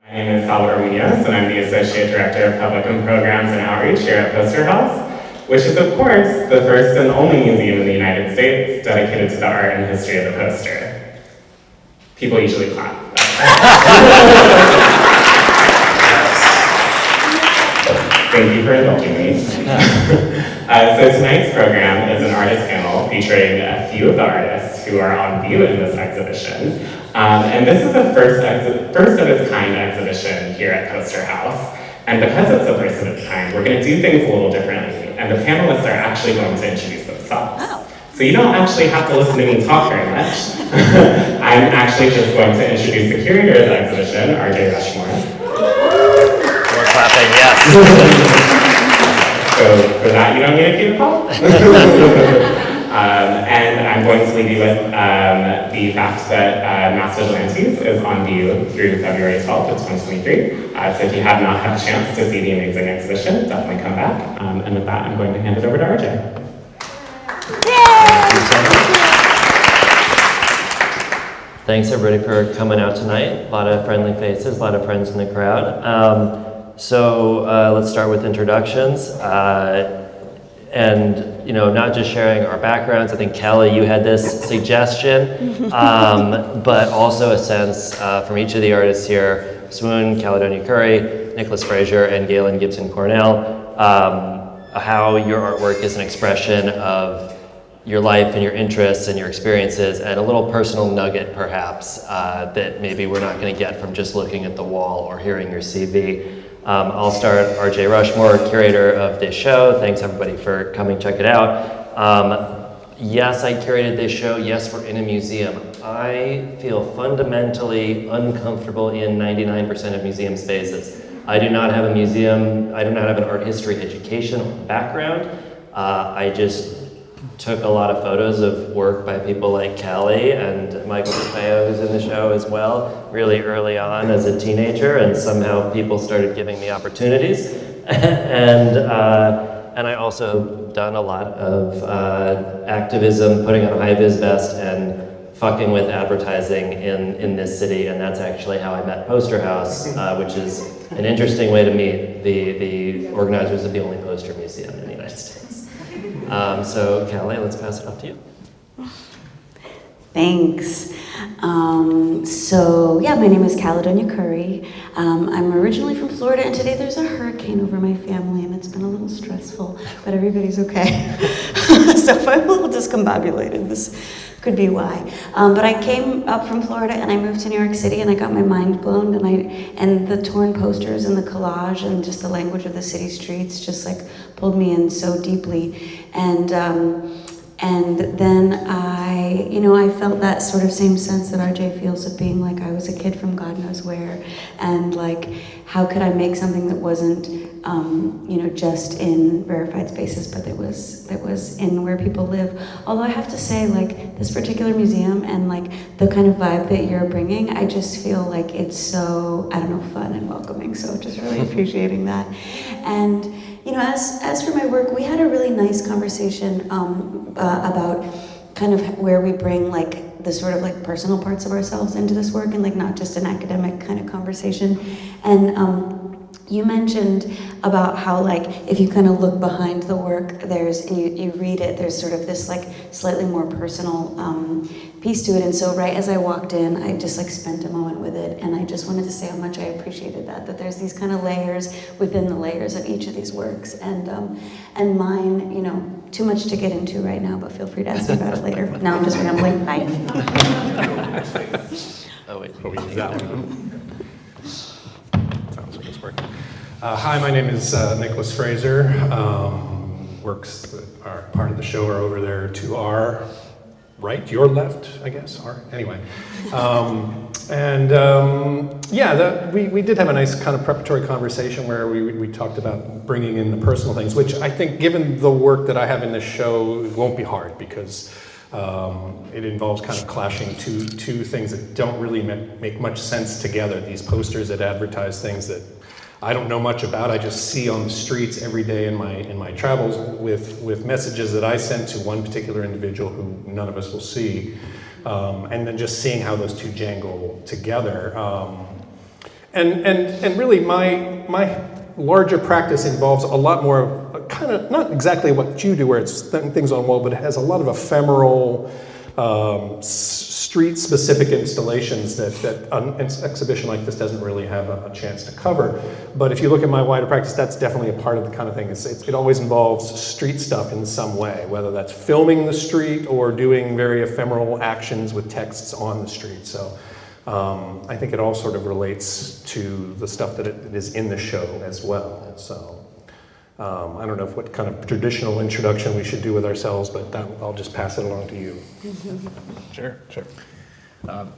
My name is Salvador Munoz, and I'm the Associate Director of Public and Programs and Outreach here at Poster House, which is, of course, the first and only museum in the United States dedicated to the art and history of the poster. People usually clap. Thank you for indulging me. So tonight's program is an artist panel featuring a few of the artists who are on view in this exhibition. And this is the first of its kind exhibition here at Poster House. And because it's the first of its kind, we're going to do things a little differently. And the panelists are actually going to introduce themselves. Oh. So you don't actually have to listen to me talk very much. I'm actually just going to introduce the curator of the exhibition, RJ Rushmore. More clapping, yes. So for that, you don't need a cue call. And I'm going to leave you with the fact that Mass Vigilantes is on view through February 12th of 2023. So if you have not had a chance to see the amazing exhibition, definitely come back. And with that, I'm going to hand it over to RJ. Thanks everybody for coming out tonight. A lot of friendly faces, a lot of friends in the crowd. So let's start with introductions. And not just sharing our backgrounds. I think Kelly, you had this suggestion, but also a sense from each of the artists here, Swoon, Caledonia Curry, Nicholas Fraser, and Galen Gibson-Cornell, how your artwork is an expression of your life and your interests and your experiences, and a little personal nugget perhaps that maybe we're not going to get from just looking at the wall or hearing your CV. I'll start. RJ Rushmore, curator of this show. Thanks everybody for coming, check it out. Yes, I curated this show. Yes, we're in a museum. I feel fundamentally uncomfortable in 99% of museum spaces. I do not have a museum, I do not have an art history education background. I just took a lot of photos of work by people like Callie and Michael DeFeo, who's in the show as well, really early on as a teenager, and somehow people started giving me opportunities. And I also done a lot of activism, putting on a high-vis vest and fucking with advertising in this city, and that's actually how I met Poster House, which is an interesting way to meet the organizers of the only poster museum in the United States. So, Callie, let's pass it off to you. Thanks. My name is Caledonia Curry. I'm originally from Florida, and today there's a hurricane over my family, and it's been a little stressful, but everybody's okay. So if I'm a little discombobulated, this could be why. But I came up from Florida, and I moved to New York City, and I got my mind blown, and the torn posters and the collage and just the language of the city streets just like pulled me in so deeply. And then I felt that sort of same sense that RJ feels of being like I was a kid from God knows where, and like how could I make something that wasn't just in rarefied spaces, but that was in where people live. Although I have to say, like, this particular museum and like the kind of vibe that you're bringing, I just feel like it's so, fun and welcoming. So just really appreciating that. And as for my work, we had a really nice conversation about kind of where we bring like the sort of like personal parts of ourselves into this work, and like not just an academic kind of conversation. And you mentioned about how like if you kind of look behind the work, you read it, there's sort of this like slightly more personal piece to it. And so right as I walked in, I just like spent a moment with it, and I just wanted to say how much I appreciated that there's these kind of layers within the layers of each of these works. And mine, too much to get into right now, but feel free to ask me about it later. Now I'm just rambling. Bye. Oh wait. Oh, we use that one. Sounds like it's working. Hi, my name is Nicholas Fraser. Works that are part of the show are over there to our right, your left, I guess. Anyway. We did have a nice kind of preparatory conversation where we talked about bringing in the personal things, which I think, given the work that I have in this show, it won't be hard because it involves kind of clashing two things that don't really make much sense together. These posters that advertise things that I don't know much about. I just see on the streets every day in my travels with messages that I send to one particular individual who none of us will see, and then just seeing how those two jangle together. And really my larger practice involves a lot more of kind of, not exactly what you do where it's things on wall, but it has a lot of ephemeral, street-specific installations that an exhibition like this doesn't really have a chance to cover. But if you look at my wider practice, that's definitely a part of the kind of thing. It always involves street stuff in some way, whether that's filming the street or doing very ephemeral actions with texts on the street. So I think it all sort of relates to the stuff that it is in the show as well. So I don't know what kind of traditional introduction we should do with ourselves, but I'll just pass it along to you. Sure.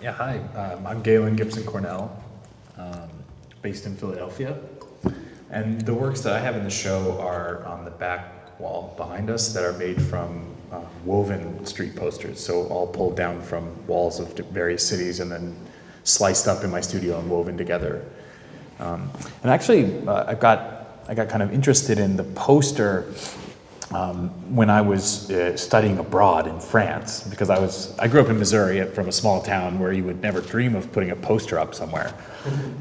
Yeah, hi, I'm Galen Gibson-Cornell, based in Philadelphia. And the works that I have in the show are on the back wall behind us that are made from woven street posters. So all pulled down from walls of various cities and then sliced up in my studio and woven together. And actually, I got kind of interested in the poster when I was studying abroad in France, because I grew up in Missouri from a small town where you would never dream of putting a poster up somewhere.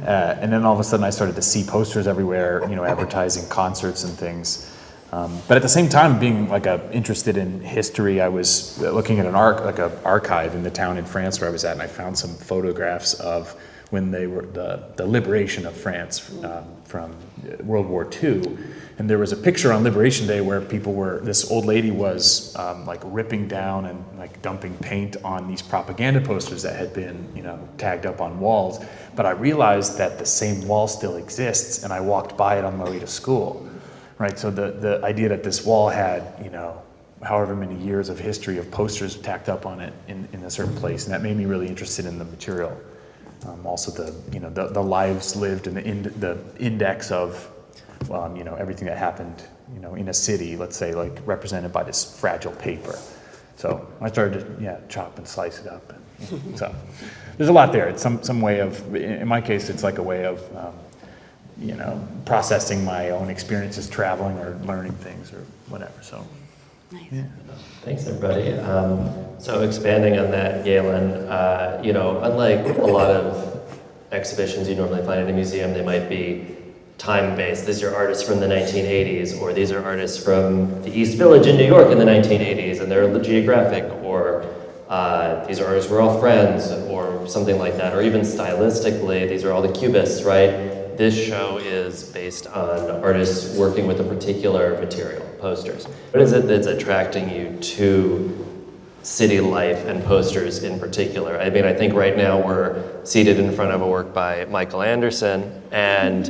And then all of a sudden I started to see posters everywhere, advertising concerts and things. But at the same time, being interested in history, I was looking at an archive in the town in France where I was at, and I found some photographs of when they were the liberation of France from World War II. And there was a picture on Liberation Day where this old lady was ripping down and dumping paint on these propaganda posters that had been, tagged up on walls. But I realized that the same wall still exists, and I walked by it on my way to school, right? So the idea that this wall had, however many years of history of posters tacked up on it in a certain place, and that made me really interested in the material. Also the lives lived and the index of everything that happened in a city, let's say, represented by this fragile paper. So I started to chop and slice it up. And so there's a lot there. It's some way of, in my case, it's like a way of processing my own experiences traveling or learning things or whatever. So. Nice. Yeah. Thanks, everybody. So expanding on that, Galen, unlike a lot of exhibitions you normally find in a museum, they might be time-based. These are artists from the 1980s, or these are artists from the East Village in New York in the 1980s, and they're geographic, or these are artists who are all friends, or something like that, or even stylistically, these are all the cubists, right? This show is based on artists working with a particular material, posters. What is it that's attracting you to city life and posters in particular? I mean, I think right now we're seated in front of a work by Michael Anderson, and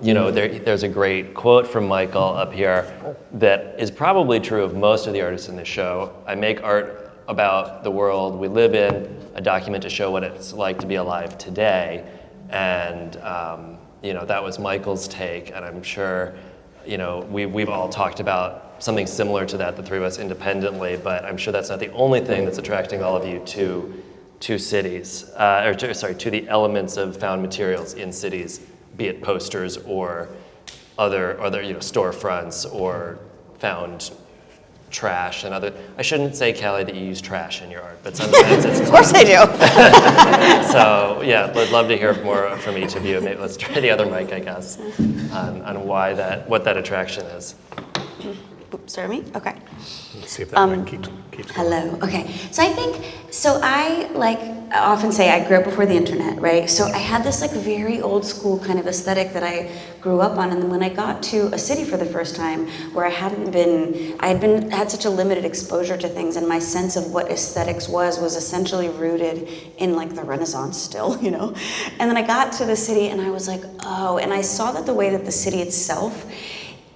there's a great quote from Michael up here that is probably true of most of the artists in the show. I make art about the world we live in, a document to show what it's like to be alive today. And that was Michael's take, and I'm sure we've all talked about something similar to that, the three of us independently, but I'm sure that's not the only thing that's attracting all of you to cities, to the elements of found materials in cities, be it posters or other storefronts or found trash and other. I shouldn't say, Callie, that you use trash in your art, but sometimes it's. Of course I do. So yeah, I'd love to hear more from each of you. Maybe let's try the other mic, I guess, on what that attraction is. Oops, sorry, me? Okay. Let's see if that mic keeps going. Hello. Okay. So I often say I grew up before the internet, right? So I had this very old school kind of aesthetic that I grew up on, and then when I got to a city for the first time, where I had such a limited exposure to things, and my sense of what aesthetics was essentially rooted in the Renaissance still, And then I got to the city, and I was like, oh, and I saw that the way that the city itself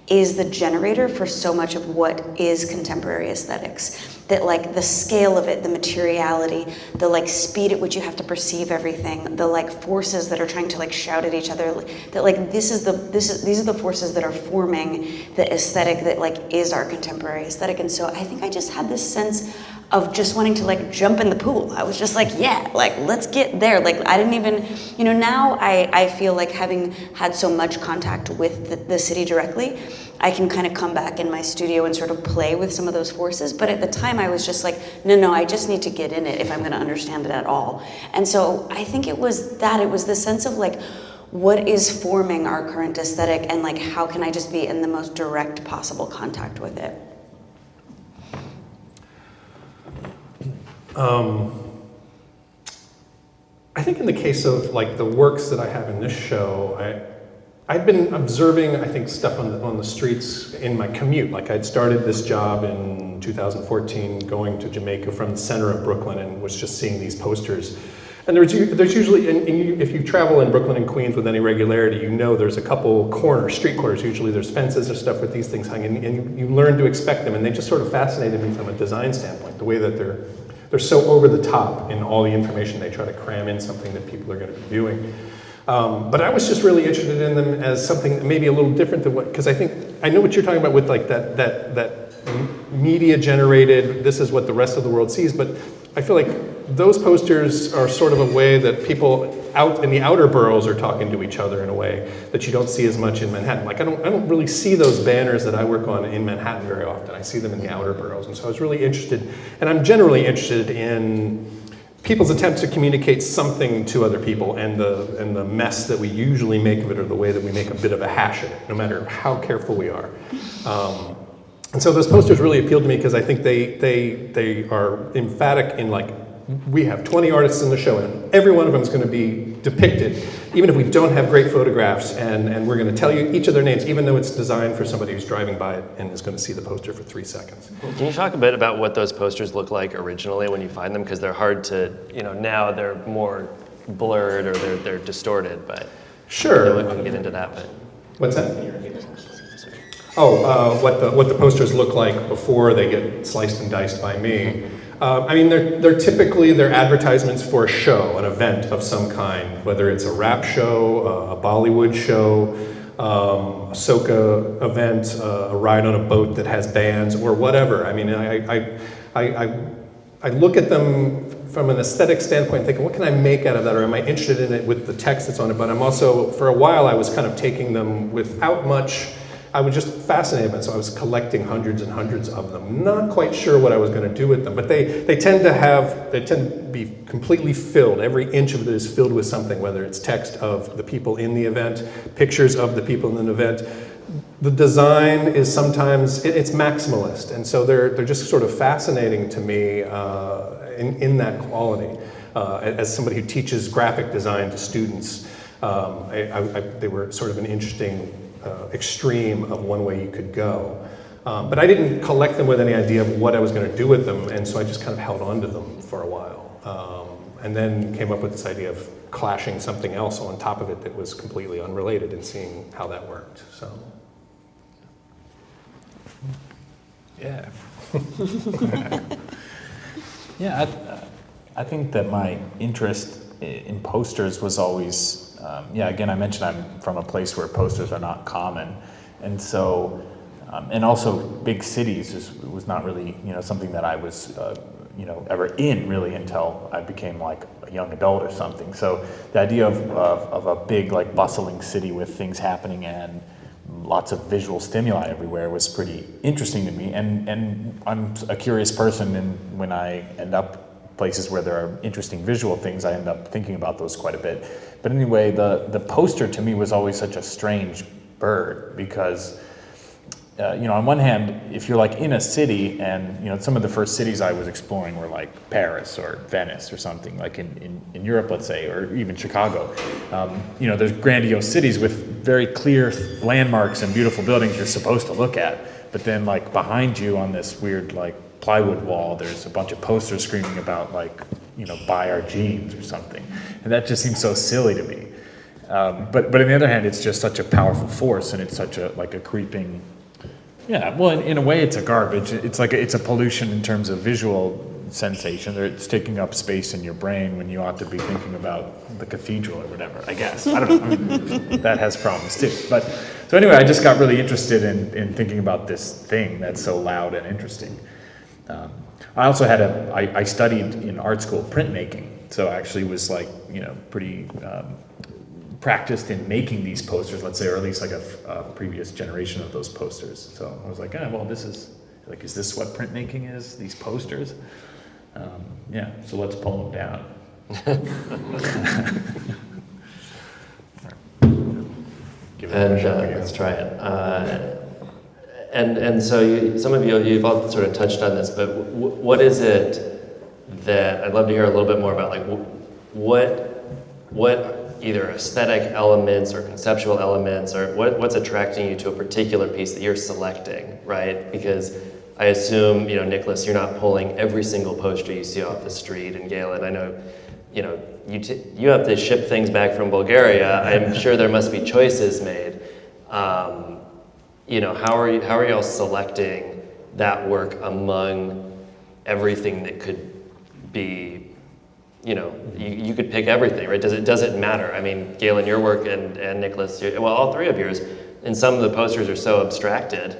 is the generator for so much of what is contemporary aesthetics. That the scale of it, the materiality, the speed at which you have to perceive everything, the forces that are trying to shout at each other, that these are the forces that are forming the aesthetic that is our contemporary aesthetic. And so I think I just had this sense of just wanting to like jump in the pool. I was just like, yeah, like let's get there. Like I didn't even, you know, now I feel like having had so much contact with the city directly, I can kind of come back in my studio and sort of play with some of those forces. But at the time I was just like, no, I just need to get in it if I'm gonna understand it at all. And so I think it was the sense of like, what is forming our current aesthetic and like, how can I just be in the most direct possible contact with it? I think in the case of like the works that I have in this show, I'd been observing, I think, stuff on the streets in my commute. Like I'd started this job in 2014 going to Jamaica from the center of Brooklyn and was just seeing these posters. And there's usually, if you travel in Brooklyn and Queens with any regularity, you know there's a couple street corners, usually there's fences or stuff with these things hanging, and you learn to expect them, and they just sort of fascinated me from a design standpoint, the way that they're so over the top in all the information they try to cram in something that people are going to be viewing. But I was just really interested in them as something maybe a little different than because I know what you're talking about with like that media generated, this is what the rest of the world sees, but I feel like those posters are sort of a way that people out in the outer boroughs are talking to each other in a way that you don't see as much in Manhattan. Like I don't really see those banners that I work on in Manhattan very often. I see them in the outer boroughs, and so I was really interested, and I'm generally interested in people's attempts to communicate something to other people, and the mess that we usually make of it, or the way that we make a bit of a hash of it, no matter how careful we are. And so those posters really appealed to me because I think they are emphatic in like, we have 20 artists in the show and every one of them is going to be depicted, even if we don't have great photographs, and we're going to tell you each of their names, even though it's designed for somebody who's driving by it and is going to see the poster for 3 seconds. Can you talk a bit about what those posters look like originally when you find them? Because they're hard to, now they're more blurred or they're distorted, but sure. We can get into that. But what's that? What the posters look like before they get sliced and diced by me. I mean, they're typically advertisements for a show, an event of some kind, whether it's a rap show, a Bollywood show, a soca event, a ride on a boat that has bands, or whatever. I mean, I look at them from an aesthetic standpoint, thinking, what can I make out of that, or am I interested in it with the text that's on it? But I'm also, for a while, I was kind of taking them without much. I was just fascinated by it, so I was collecting hundreds and hundreds of them. Not quite sure what I was going to do with them, but they tend to be completely filled. Every inch of it is filled with something, whether it's text of the people in the event, pictures of the people in the event. The design is sometimes, it's maximalist, and so they're just sort of fascinating to me in that quality. As somebody who teaches graphic design to students, they were sort of an interesting extreme of one way you could go. But I didn't collect them with any idea of what I was going to do with them, and so I just kind of held on to them for a while. And then came up with this idea of clashing something else on top of it that was completely unrelated and seeing how that worked. So. Yeah. Yeah, I think that my interest in posters was always, again, I mentioned I'm from a place where posters are not common. And so, and also big cities was not really, something that I was, ever in really until I became like a young adult or something. So the idea of a big, like bustling city with things happening and lots of visual stimuli everywhere was pretty interesting to me. And I'm a curious person, and when I end up places where there are interesting visual things, I end up thinking about those quite a bit. But anyway, the poster to me was always such a strange bird because, on one hand, if you're like in a city and, some of the first cities I was exploring were like Paris or Venice or something, like in Europe, let's say, or even Chicago. There's grandiose cities with very clear landmarks and beautiful buildings you're supposed to look at. But then like behind you on this weird like plywood wall, there's a bunch of posters screaming about like, buy our jeans or something. And that just seems so silly to me. But on the other hand, it's just such a powerful force, and it's such a creeping, in a way it's a garbage. It's it's a pollution in terms of visual sensation. It's taking up space in your brain when you ought to be thinking about the cathedral or whatever, I guess. I don't know. I mean, that has problems too. But so anyway, I just got really interested in thinking about this thing that's so loud and interesting. I also had I studied in art school printmaking, so I actually was like, pretty practiced in making these posters, let's say, or at least like a previous generation of those posters. So I was like, well, this is like, is this what printmaking is? These posters? Yeah, so let's pull them down. Let's try it. And so some of you've all sort of touched on this, but what is it that I'd love to hear a little bit more about? Like, what either aesthetic elements or conceptual elements, or what's attracting you to a particular piece that you're selecting, right? Because I assume, Nicholas, you're not pulling every single poster you see off the street, and Galen, I know, you have to ship things back from Bulgaria. I'm sure there must be choices made. How are y'all selecting that work among everything that could be, you could pick everything, right? Does it matter? I mean, Galen, your work and Nicholas, all three of yours, and some of the posters are so abstracted,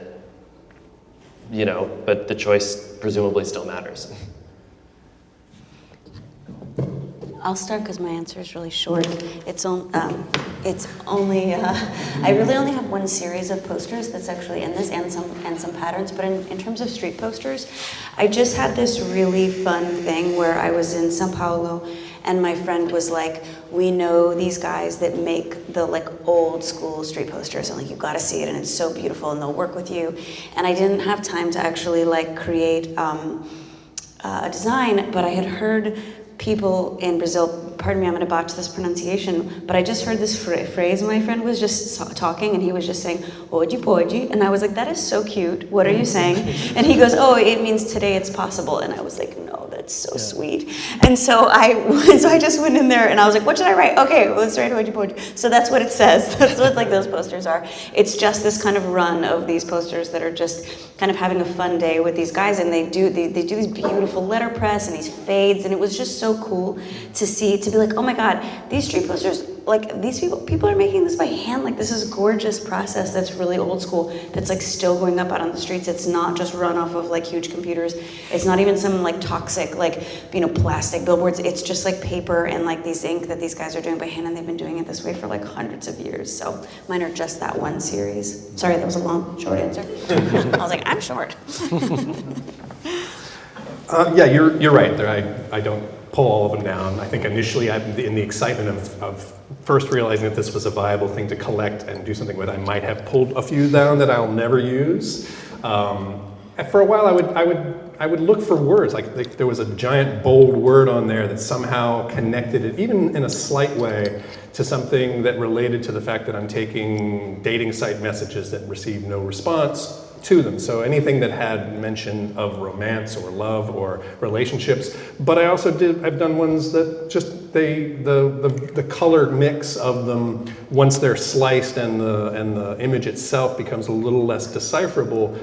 but the choice presumably still matters. I'll start because my answer is really short. It's only, I really only have one series of posters that's actually in this and some patterns, but in terms of street posters, I just had this really fun thing where I was in Sao Paulo and my friend was like, we know these guys that make the old school street posters and you gotta see it and it's so beautiful and they'll work with you. And I didn't have time to actually create a design, but I had heard people in Brazil, pardon me, I'm going to botch this pronunciation, but I just heard this phrase. My friend was just talking and he was just saying, "Hoje pode," and I was like, that is so cute. What are you saying? And he goes, "Oh, it means today it's possible." And I was like, no, that's so sweet. And so I just went in there and I was like, what should I write? Okay, let's write "Hoje pode." So that's what it says. That's what those posters are. It's just this kind of run of these posters that are just kind of having a fun day with these guys, and they do these beautiful letterpress and these fades, and it was just so cool to be like, oh my God, these street posters, these people are making this by hand. This is a gorgeous process that's really old school, that's still going up out on the streets. It's not just run off of huge computers. It's not even some toxic plastic billboards. It's just paper and these ink that these guys are doing by hand, and they've been doing it this way for hundreds of years. So mine are just that one series. Sorry, that was a long, short answer. I was like, I'm short. Yeah, you're right there. I don't pull all of them down. I think initially, in the excitement of first realizing that this was a viable thing to collect and do something with, I might have pulled a few down that I'll never use. For a while, I would look for words. There was a giant bold word on there that somehow connected it, even in a slight way, to something that related to the fact that I'm taking dating site messages that receive no response to them. So anything that had mention of romance or love or relationships. But I also I've done ones that just the color mix of them, once they're sliced and the image itself becomes a little less decipherable,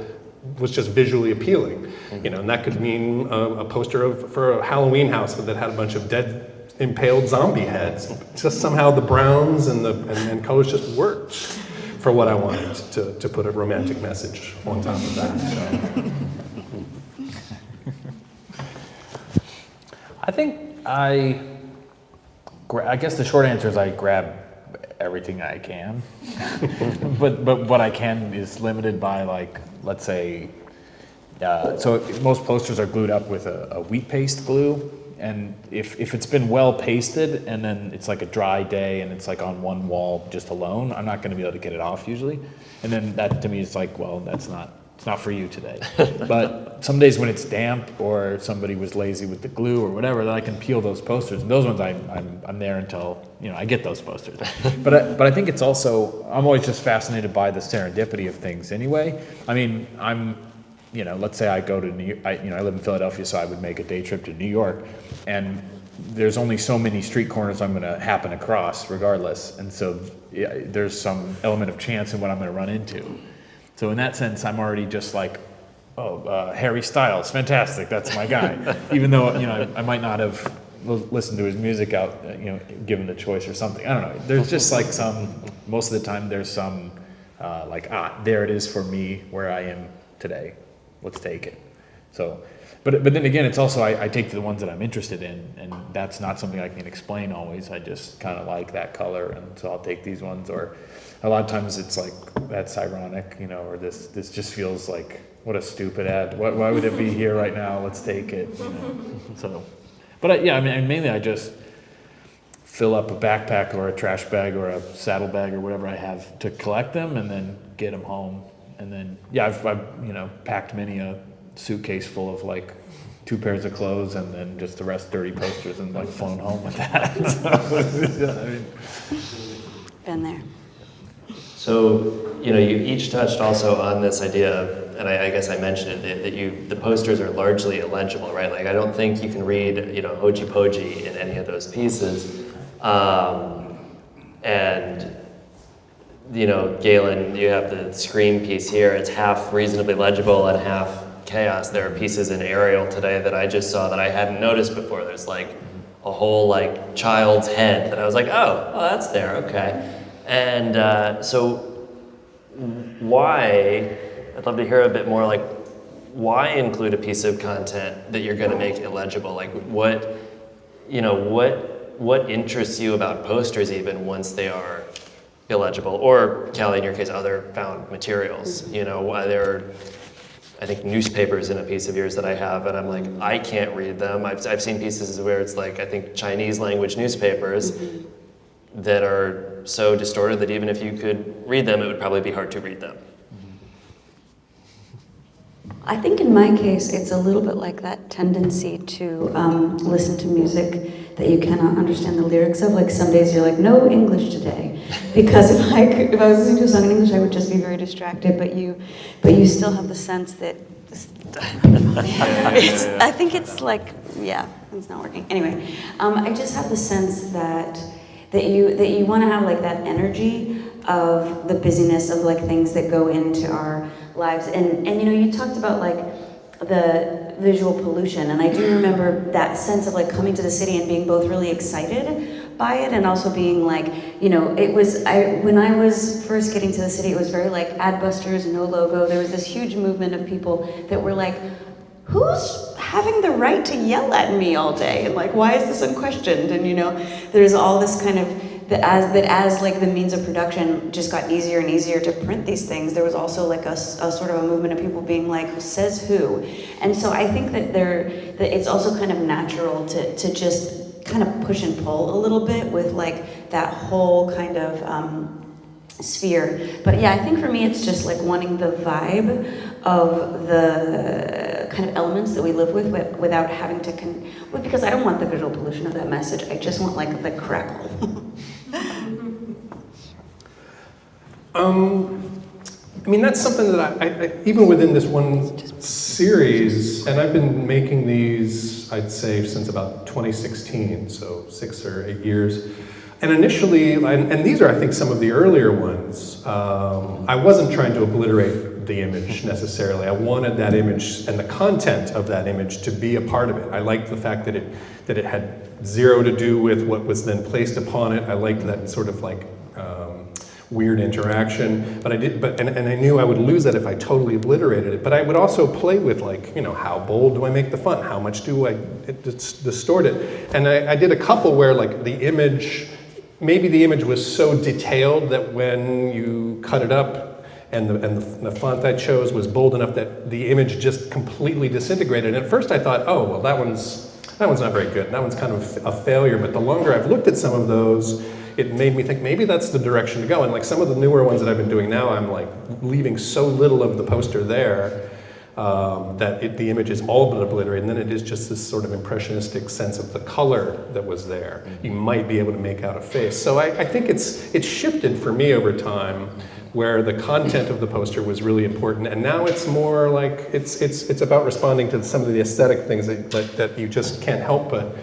was just visually appealing. And that could mean a poster for a Halloween house that had a bunch of dead impaled zombie heads. Just somehow the browns and colors just worked for what I wanted to put a romantic message on top of that. So. I think I guess the short answer is I grab everything I can, but what I can is limited by let's say, so most posters are glued up with a wheat paste glue. And if it's been well pasted and then it's a dry day and it's on one wall just alone, I'm not going to be able to get it off usually. And then that to me is well, it's not for you today. But some days when it's damp or somebody was lazy with the glue or whatever, then I can peel those posters. And those ones I'm there until I get those posters. But I think it's also, I'm always just fascinated by the serendipity of things anyway. I mean, let's say I go to New York, I live in Philadelphia, so I would make a day trip to New York, and there's only so many street corners I'm going to happen across regardless, and so there's some element of chance in what I'm going to run into. So in that sense, I'm already just Harry Styles, fantastic, that's my guy. Even though, I might not have listened to his music out, given the choice or something. I don't know. There's just most of the time there's some, there it is for me where I am today. Let's take it. So But then again, it's also, I take the ones that I'm interested in, and that's not something I can explain always. I just kind of like that color, and so I'll take these ones. Or a lot of times it's like, that's ironic, you know, or this just feels like, what a stupid ad. Why would it be here right now? Let's take it, you know. So, but yeah, I mean, mainly I just fill up a backpack or a trash bag or a saddle bag or whatever I have to collect them, and then get them home. And then, yeah, I've you know, packed many a suitcase full of like 2 pairs of clothes and then just the rest dirty posters, and like flown home with that. So, I mean, Been there. So, you know, you each touched also on this idea of, and I guess I mentioned it, that the posters are largely illegible, right? Like, I don't think you can read, you know, Hoji Poji in any of those pieces. And, you know, Galen, you have the screen piece here. It's half reasonably legible and half chaos. There are pieces in Arial today that I just saw that I hadn't noticed before. There's like a whole like child's head that I was like, oh, that's there, okay. And so why, I'd love to hear a bit more, like, why include a piece of content that you're gonna make illegible? Like, what, you know, what interests you about posters even once they are illegible? Or, Callie, in your case, other found materials, you know, why there are, I think, newspapers in a piece of yours that I have, and I'm like, I can't read them. I've seen pieces where it's like, I think, Chinese language newspapers that are so distorted that even if you could read them, it would probably be hard to read them. I think in my case, it's a little bit like that tendency to listen to music that you cannot understand the lyrics of. Like some days you're like, no English today, because if I was listening to a song in English, I would just be very distracted. But you still have the sense that I think it's like, yeah, it's not working. Anyway, I just have the sense that you want to have like that energy of the busyness of like things that go into our lives. And you know, you talked about like the visual pollution, and I do remember that sense of like coming to the city and being both really excited by it and also being like, you know, when I was first getting to the city, it was very like adbusters, no logo. There was this huge movement of people that were like, who's having the right to yell at me all day? And like, why is this unquestioned? And you know, there's all this kind of, as like the means of production just got easier and easier to print these things, there was also like a sort of a movement of people being like, says who? And so I think that it's also kind of natural to just kind of push and pull a little bit with like that whole kind of sphere. But yeah, I think for me it's just like wanting the vibe of the kind of elements that we live with without having to, because I don't want the visual pollution of that message, I just want like the crackle. I mean, that's something that I even within this one series, and I've been making these, I'd say, since about 2016, so 6 or 8 years. And initially, and these are, I think, some of the earlier ones, I wasn't trying to obliterate the image necessarily. I wanted that image and the content of that image to be a part of it. I liked the fact that it had zero to do with what was then placed upon it. I liked that sort of like weird interaction, but I knew I would lose that if I totally obliterated it. But I would also play with like, you know, how bold do I make the font? How much do I distort it? And I did a couple where like the image, maybe the image was so detailed that when you cut it up and the font I chose was bold enough that the image just completely disintegrated. And at first I thought, oh, well, that one's not very good. That one's kind of a failure. But the longer I've looked at some of those, it made me think maybe that's the direction to go. And like some of the newer ones that I've been doing now, I'm like leaving so little of the poster there that the image is all but obliterated, and then it is just this sort of impressionistic sense of the color that was there. You might be able to make out a face. So I think it's shifted for me over time, where the content of the poster was really important, and now it's more like it's about responding to some of the aesthetic things that you just can't help but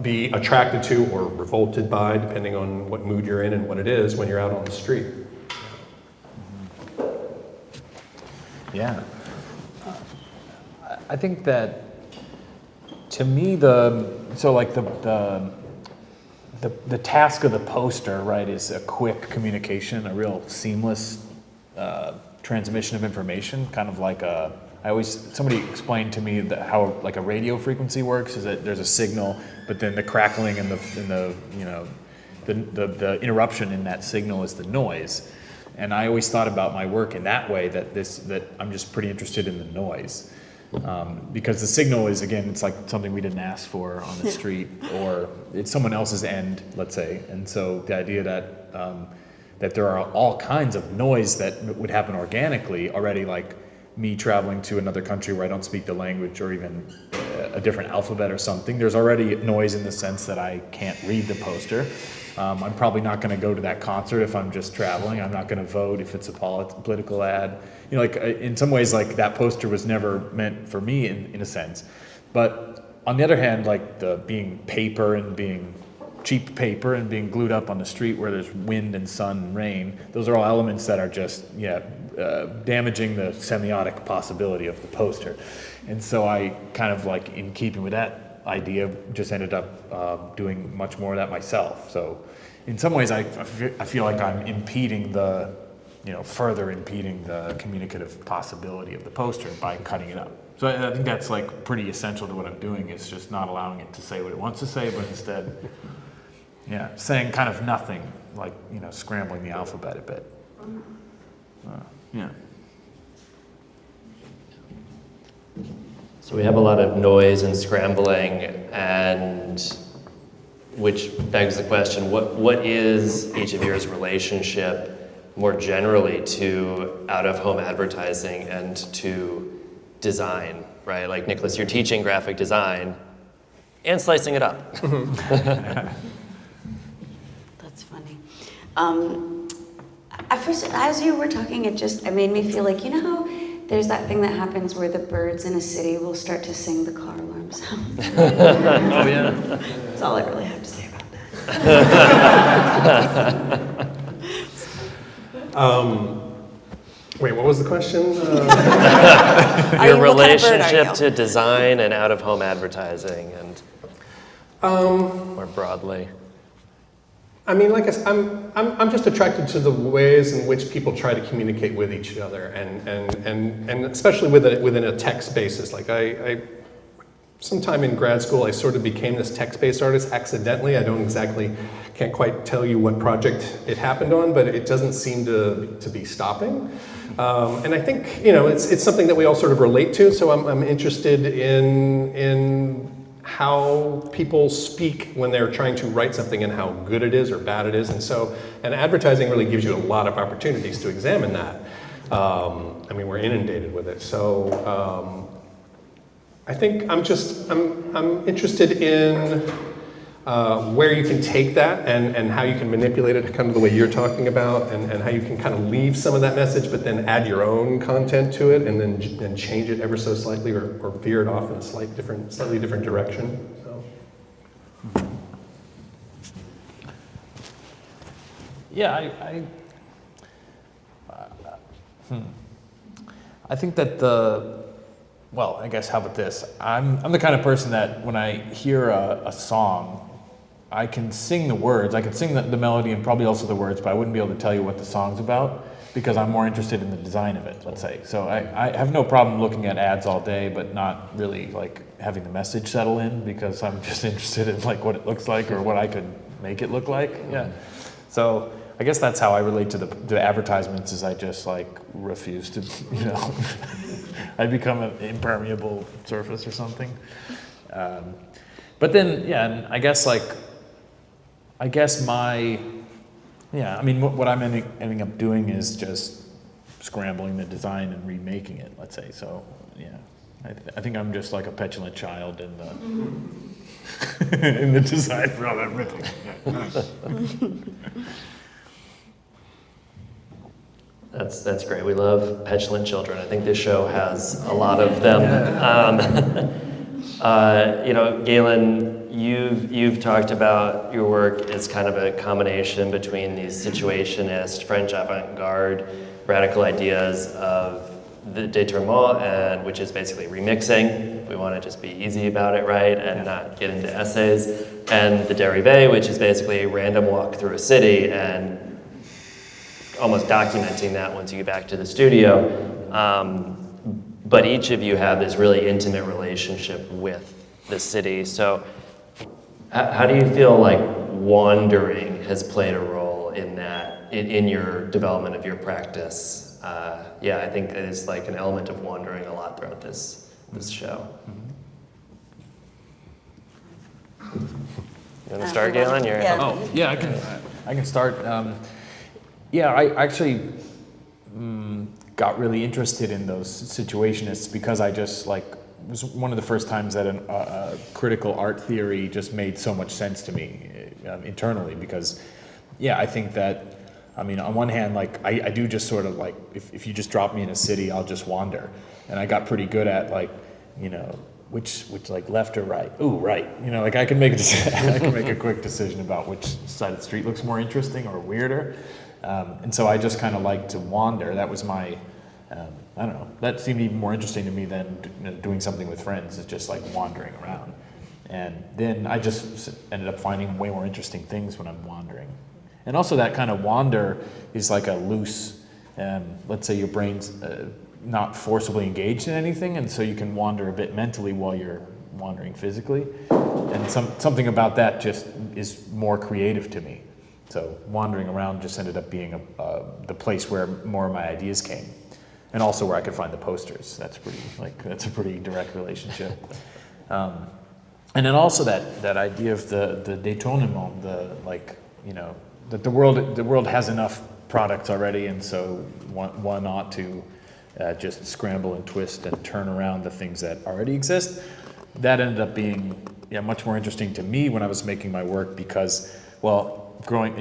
be attracted to or revolted by, depending on what mood you're in and what it is when you're out on the street. Yeah. I think that, to me, the task of the poster, right, is a quick communication, a real seamless transmission of information, kind of like I somebody explained to me that how like a radio frequency works is that there's a signal, but then the crackling and the interruption in that signal is the noise. And I always thought about my work in that way, that I'm just pretty interested in the noise. Because the signal is, again, it's like something we didn't ask for on the street, or it's someone else's end, let's say. And so the idea that that there are all kinds of noise that would happen organically already, like me traveling to another country where I don't speak the language, or even a different alphabet or something. There's already noise in the sense that I can't read the poster. I'm probably not going to go to that concert if I'm just traveling. I'm not going to vote if it's a political ad. You know, like in some ways, like that poster was never meant for me in a sense. But on the other hand, like the being paper and being cheap paper and being glued up on the street where there's wind and sun and rain, those are all elements that are just, damaging the semiotic possibility of the poster. And so I kind of like, in keeping with that idea, just ended up doing much more of that myself. So in some ways, I feel like I'm impeding further impeding the communicative possibility of the poster by cutting it up. So I think that's like pretty essential to what I'm doing, is just not allowing it to say what it wants to say, but instead, saying kind of nothing, like, scrambling the alphabet a bit. So we have a lot of noise and scrambling, and which begs the question, what is each of yours relationship more generally to out-of-home advertising and to design, right? Like Nicholas, you're teaching graphic design and slicing it up. That's funny. At first, as you were talking, it made me feel like, how there's that thing that happens where the birds in a city will start to sing the car alarm sound. Oh, yeah. That's all I really have to say about that. Wait, what was the question? Your relationship to design and out-of-home advertising, and more broadly. I mean, like I said, I'm just attracted to the ways in which people try to communicate with each other, and especially within a text basis. Like I sometime in grad school, I sort of became this text-based artist accidentally. Can't quite tell you what project it happened on, but it doesn't seem to be stopping. And I think, it's something that we all sort of relate to. So I'm interested in how people speak when they're trying to write something, and how good it is or bad it is. And advertising really gives you a lot of opportunities to examine that. We're inundated with it. So I think I'm interested in where you can take that and how you can manipulate it, kind of the way you're talking about, and how you can kind of leave some of that message, but then add your own content to it, and then change it ever so slightly, or veer it off in a slightly different direction. So. Yeah, I think that I guess, how about this? I'm the kind of person that when I hear a song, I can sing the words, I can sing the melody and probably also the words, but I wouldn't be able to tell you what the song's about because I'm more interested in the design of it, let's say. So I have no problem looking at ads all day, but not really like having the message settle in, because I'm just interested in like what it looks like or what I could make it look like. Yeah. So I guess that's how I relate to the advertisements, is I just like refuse to, I become an impermeable surface or something. But then, and I guess what I'm ending up doing is just scrambling the design and remaking it, let's say. So, I think I'm just like a petulant child in the in the design for all that ripping. That's great. We love petulant children. I think this show has a lot of them. Galen, you've talked about your work as kind of a combination between these situationist, French avant-garde, radical ideas of the détournement, and which is basically remixing. We want to just be easy about it, right, and not get into essays. And the dérivé, which is basically a random walk through a city and almost documenting that once you get back to the studio. but each of you have this really intimate relationship with the city. So how do you feel like wandering has played a role in that, in your development of your practice? Yeah, I think there's like an element of wandering a lot throughout this show. You want to start, Galen? Yeah. Oh, yeah, I can start. Yeah, I actually got really interested in those situationists because I just like, it was one of the first times that a critical art theory just made so much sense to me internally, because yeah, I think that, I mean, on one hand, like I do just sort of like, if you just drop me in a city, I'll just wander. And I got pretty good at like, you know, which like left or right? Ooh, right. You know, like I can make a quick decision about which side of the street looks more interesting or weirder. And so I just kind of like to wander. That was my, I don't know, that seemed even more interesting to me than doing something with friends. It's just like wandering around. And then I just ended up finding way more interesting things when I'm wandering. And also that kind of wander is like a loose, let's say your brain's not forcibly engaged in anything, and so you can wander a bit mentally while you're wandering physically. And something about that just is more creative to me. So wandering around just ended up being the place where more of my ideas came. And also where I could find the posters. That's a pretty direct relationship. And then also that idea of the détournement, that the world has enough products already, and so one ought to just scramble and twist and turn around the things that already exist. That ended up being much more interesting to me when I was making my work, because, well, growing,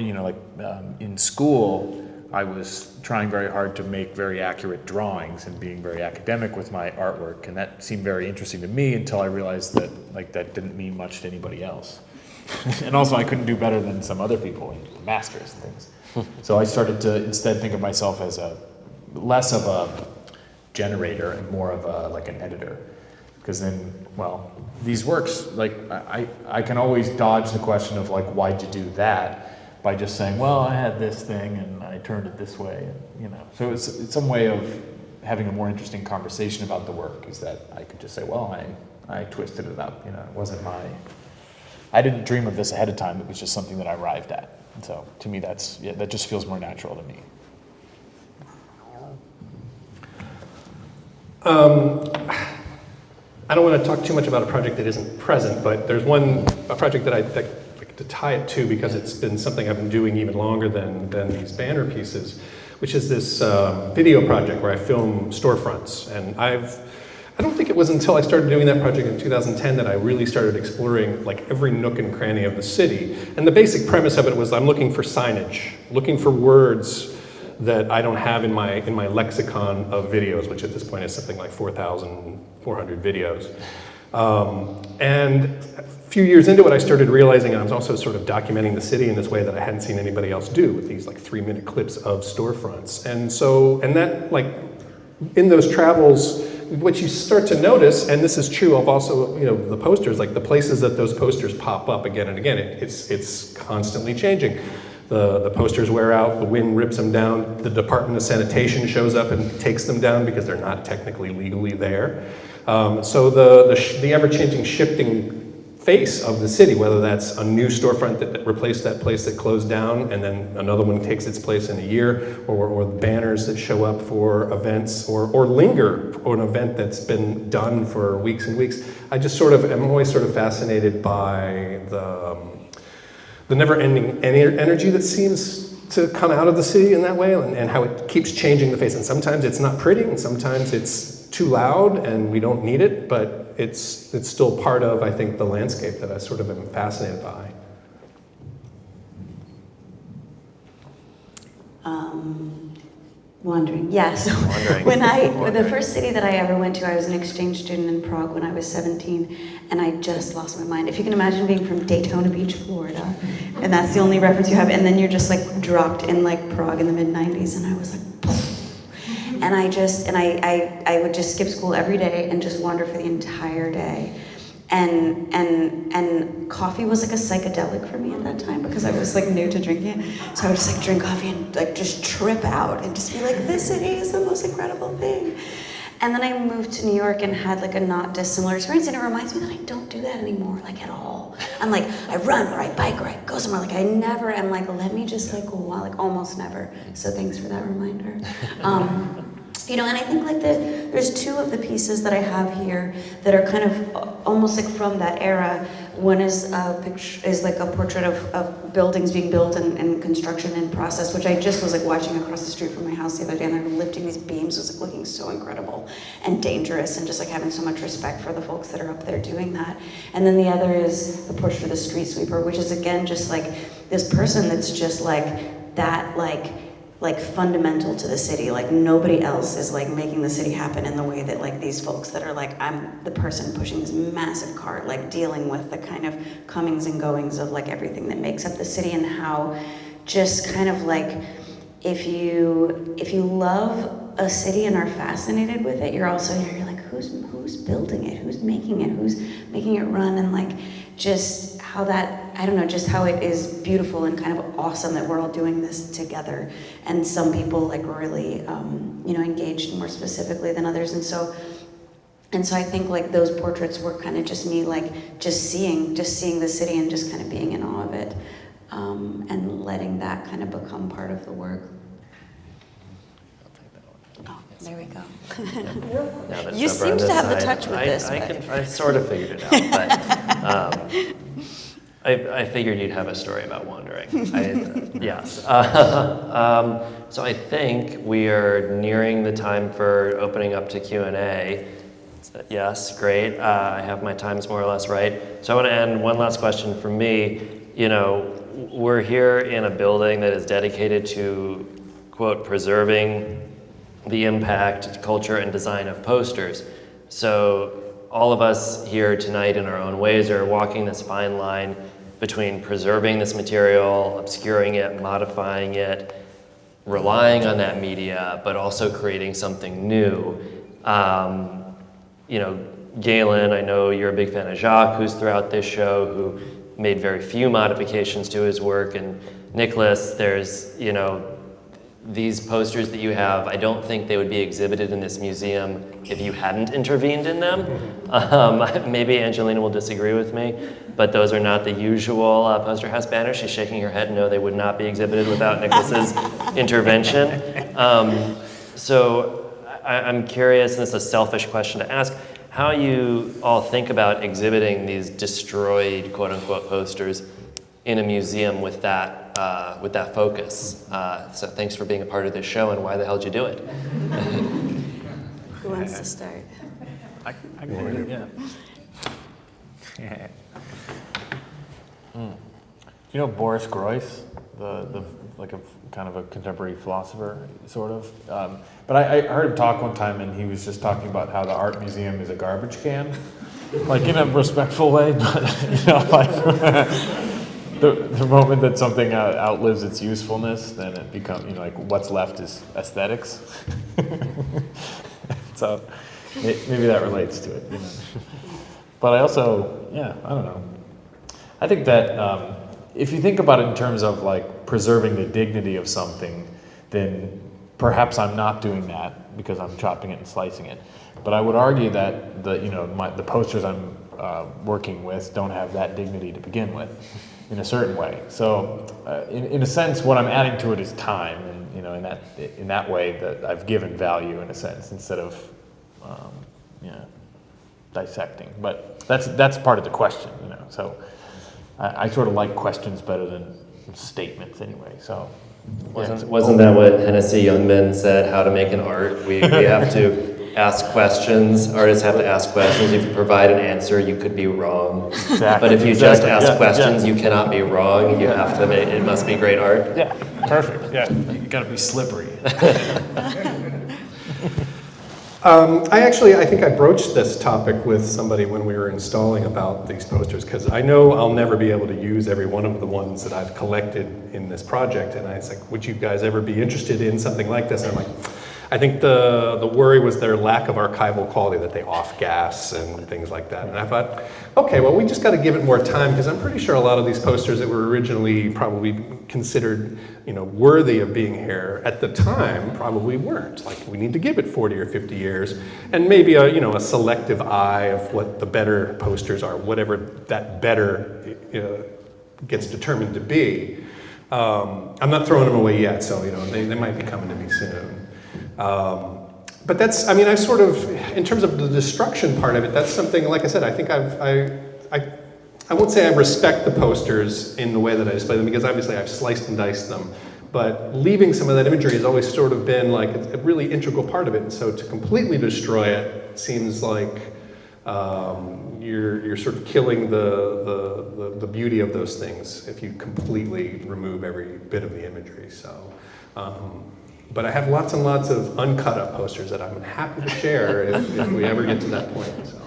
in school, I was trying very hard to make very accurate drawings and being very academic with my artwork, and that seemed very interesting to me until I realized that that didn't mean much to anybody else. And also I couldn't do better than some other people in masters and things. So I started to instead think of myself as less of a generator and more of an editor. Because then, well, these works, I can always dodge the question of why'd you do that, by just saying, well, I had this thing and I turned it this way, and, So it's some way of having a more interesting conversation about the work, is that I could just say, well, I twisted it up, it wasn't I didn't dream of this ahead of time, it was just something that I arrived at. And so to me, that just feels more natural to me. I don't want to talk too much about a project that isn't present, but there's a project that I like to tie it to, because it's been something I've been doing even longer than these banner pieces, which is this video project where I film storefronts. And I don't think it was until I started doing that project in 2010 that I really started exploring every nook and cranny of the city. And the basic premise of it was I'm looking for signage, looking for words that I don't have in my lexicon of videos, which at this point is something like 4,400 videos. And a few years into it, I started realizing I was also sort of documenting the city in this way that I hadn't seen anybody else do, with these 3-minute clips of storefronts. And that in those travels, what you start to notice, and this is true of also, the posters, the places that those posters pop up again and again, it's constantly changing. The posters wear out, the wind rips them down, the Department of Sanitation shows up and takes them down because they're not technically legally there. So the ever-changing, shifting face of the city, whether that's a new storefront that replaced that place that closed down and then another one takes its place in a year, or the banners that show up for events or linger for an event that's been done for weeks and weeks. I'm always sort of fascinated by the never-ending energy that seems to come out of the city in that way, and how it keeps changing the face. And sometimes it's not pretty, and sometimes it's too loud and we don't need it, but it's still part of, I think, the landscape that I sort of am fascinated by. Wandering, yeah. So the first city that I ever went to, I was an exchange student in Prague when I was 17, and I just lost my mind. If you can imagine being from Daytona Beach, Florida, and that's the only reference you have, and then you're just dropped in Prague in the mid-90s, and I was and I would just skip school every day and just wander for the entire day. And coffee was a psychedelic for me at that time, because I was new to drinking it. So I would just drink coffee and just trip out and just be this city is the most incredible thing. And then I moved to New York and had like a not dissimilar experience, and it reminds me that I don't do that anymore, like at all. I'm like, I run or I bike or I go somewhere, like I never am like, let me just like go on, like almost never. So thanks for that reminder. You know, and I think like there's two of the pieces that I have here that are kind of almost like from that era. One is a picture, is like a portrait of buildings being built and construction in process, which I just was like watching across the street from my house the other day, and they're lifting these beams. It was like looking so incredible and dangerous, and just like having so much respect for the folks that are up there doing that. And then the other is the portrait of the street sweeper, which is again just like this person that's just like that, like fundamental to the city. Like nobody else is like making the city happen in the way that like these folks that are like, I'm the person pushing this massive cart, like dealing with the kind of comings and goings of like everything that makes up the city, and how just kind of like if you love a city and are fascinated with it, you're also you're like, who's building it, who's making it run, and like just how that, I don't know, just how it is beautiful and kind of awesome that we're all doing this together. And some people like really, you know, engaged more specifically than others. And so I think like those portraits were kind of just me like just seeing the city and just kind of being in awe of it, and letting that kind of become part of the work. Oh, there we go. You seem to have the touch with this. I sort of figured it out, but I figured you'd have a story about wandering. Yes. So I think we are nearing the time for opening up to Q&A. Yes, great. I have my times more or less right. So I want to end one last question from me. You know, we're here in a building that is dedicated to, quote, preserving the impact, culture, and design of posters. So all of us here tonight in our own ways are walking this fine line between preserving this material, obscuring it, modifying it, relying on that media, but also creating something new. You know, Galen, I know you're a big fan of Jacques, who's throughout this show, who made very few modifications to his work. And Nicholas, there's, you know, these posters that you have, I don't think they would be exhibited in this museum if you hadn't intervened in them. Maybe Angelina will disagree with me, but those are not the usual poster house banners. She's shaking her head. No, they would not be exhibited without Nicholas's intervention. So I'm curious, and this is a selfish question to ask, how you all think about exhibiting these destroyed, quote unquote, posters in a museum with that focus. So thanks for being a part of this show, and why the hell did you do it? Who wants to start? I can do it, yeah. You know Boris Groys, the like a kind of a contemporary philosopher, sort of. But I heard him talk one time, and he was just talking about how the art museum is a garbage can, like in a respectful way, but you know, like the moment that something outlives its usefulness, then it becomes, you know, like what's left is aesthetics. So maybe that relates to it, you know. But I also, yeah, I don't know. I think that if you think about it in terms of like preserving the dignity of something, then perhaps I'm not doing that because I'm chopping it and slicing it. But I would argue that the posters I'm working with don't have that dignity to begin with, in a certain way. So, in a sense, what I'm adding to it is time, and you know, in that way, that I've given value in a sense instead of, dissecting. But that's part of the question, you know. So, I sort of like questions better than statements, anyway. So. Wasn't that what Hennessy Youngman said? How to make an art? We have to ask questions. Artists have to ask questions. If you provide an answer, you could be wrong. Exactly. But if you just ask questions, you cannot be wrong. You have to make it. Must be great art. Yeah, perfect. Yeah, you got to be slippery. I think I broached this topic with somebody when we were installing about these posters, because I know I'll never be able to use every one of the ones that I've collected in this project, and I was like, would you guys ever be interested in something like this? And I'm like, I think the worry was their lack of archival quality, that they off-gas and things like that. And I thought, okay, well, we just got to give it more time, because I'm pretty sure a lot of these posters that were originally probably considered, worthy of being here at the time probably weren't. Like, we need to give it 40 or 50 years, and maybe a selective eye of what the better posters are, whatever that better gets determined to be. I'm not throwing them away yet, so they might be coming to me soon. But that's, I sort of, in terms of the destruction part of it, that's something, like I said, I think I won't say I respect the posters in the way that I display them, because obviously I've sliced and diced them, but leaving some of that imagery has always sort of been like a really integral part of it, and so to completely destroy it seems like you're sort of killing the beauty of those things if you completely remove every bit of the imagery. So, but I have lots and lots of uncut up posters that I'm happy to share if we ever get to that point. So.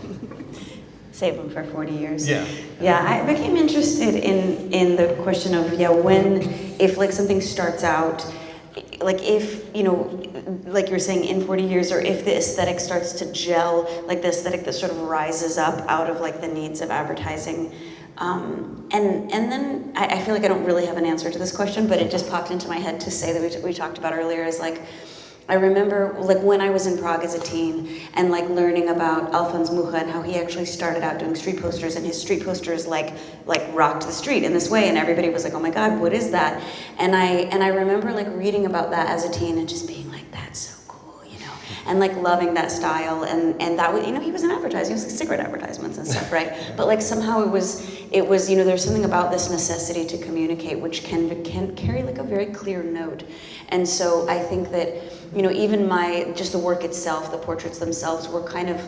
Save them for 40 years. Yeah. Yeah, I became interested in the question of if like something starts out, like if like you were saying, in 40 years, or if the aesthetic starts to gel, like the aesthetic that sort of rises up out of like the needs of advertising. And then I feel like I don't really have an answer to this question, but it just popped into my head to say that we talked about earlier, is like, I remember like when I was in Prague as a teen and like learning about Alfons Mucha and how he actually started out doing street posters, and his street posters like rocked the street in this way, and everybody was like, oh my God, what is that? And I remember like reading about that as a teen and just being like, that's so cool, and like loving that style, and that was, he was an advertiser, he was like cigarette advertisements and stuff, right? But like somehow it was there's something about this necessity to communicate which can carry like a very clear note. And so I think that even just the work itself, the portraits themselves, were kind of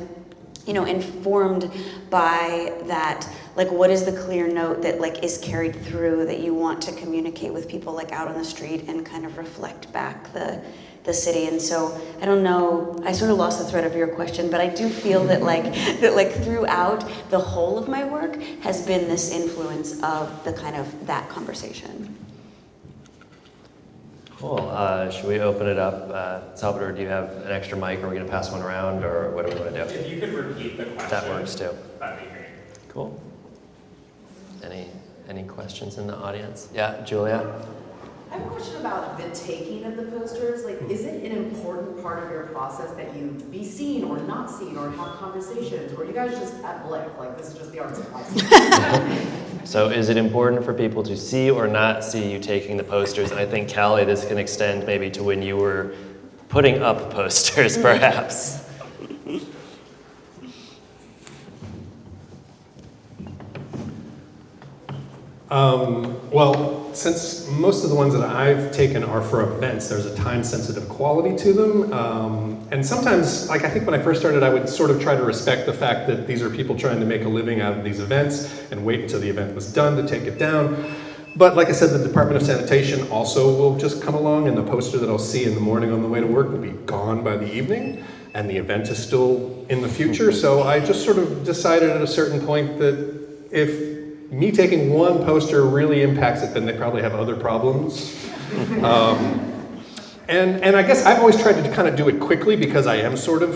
informed by that, like what is the clear note that like is carried through, that you want to communicate with people like out on the street and kind of reflect back the city. And so I don't know, I sort of lost the thread of your question, but I do feel that like throughout the whole of my work has been this influence of the kind of that conversation. Cool. Should we open it up? Salvador, do you have an extra mic? Are we going to pass one around, or what do we want to do? If you could repeat the question. That works too. That'd be great. Cool. Any questions in the audience? Yeah, Julia? I have a question about the taking of the posters. Like, is it an important part of your process that you be seen or not seen or have conversations, or you guys just at Blick, like this is just the art supply? So is it important for people to see or not see you taking the posters? And I think, Callie, this can extend maybe to when you were putting up posters, perhaps. Well, since most of the ones that I've taken are for events, there's a time-sensitive quality to them. And sometimes, like I think when I first started, I would sort of try to respect the fact that these are people trying to make a living out of these events and wait until the event was done to take it down. But like I said, the Department of Sanitation also will just come along, and the poster that I'll see in the morning on the way to work will be gone by the evening, and the event is still in the future. So I just sort of decided at a certain point that if me taking one poster really impacts it, then they probably have other problems. And I guess I've always tried to kind of do it quickly, because I am sort of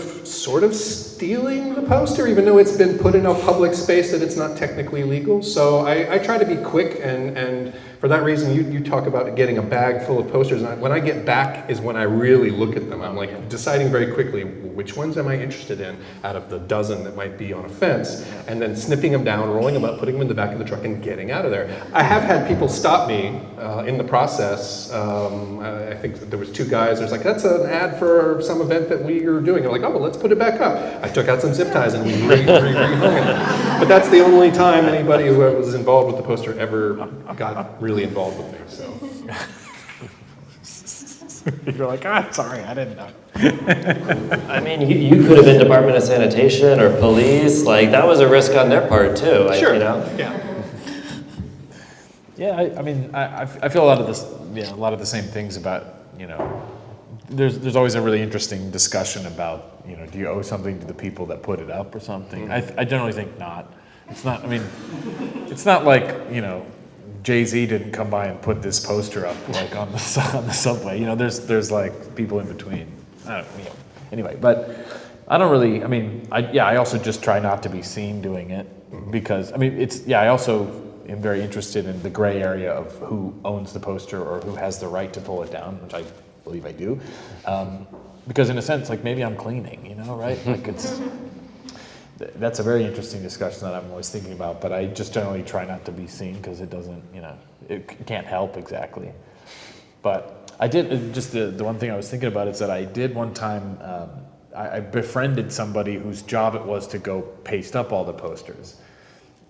stealing the poster, even though it's been put in a public space that it's not technically legal. So I try to be quick, and for that reason, you talk about getting a bag full of posters, and when I get back is when I really look at them. I'm like deciding very quickly, which ones am I interested in out of the dozen that might be on a fence, and then snipping them down, rolling them up, putting them in the back of the truck, and getting out of there. I have had people stop me in the process. I think that there was two guys, there's like, that's an ad for some event that we are doing. I'm like, oh, well, let's put it back up. I took out some zip ties and we re-hung it. But that's the only time anybody who was involved with the poster ever got really involved with me, so. You're like, sorry, I didn't know. I mean, you could have been Department of Sanitation or police. Like, that was a risk on their part, too. Sure, Yeah. Yeah, I mean, I feel a lot of this, a lot of the same things about, there's always a really interesting discussion about, do you owe something to the people that put it up or something? I generally think not. It's not, I mean, it's not like, Jay-Z didn't come by and put this poster up like on the subway. There's like people in between. Anyway, but I don't really, I also just try not to be seen doing it because, I also am very interested in the gray area of who owns the poster or who has the right to pull it down, which I believe I do. Because in a sense, like maybe I'm cleaning, right? Like that's a very interesting discussion that I'm always thinking about, but I just generally try not to be seen because it doesn't, it can't help exactly. But I did, just the one thing I was thinking about is that I did one time, I befriended somebody whose job it was to go paste up all the posters.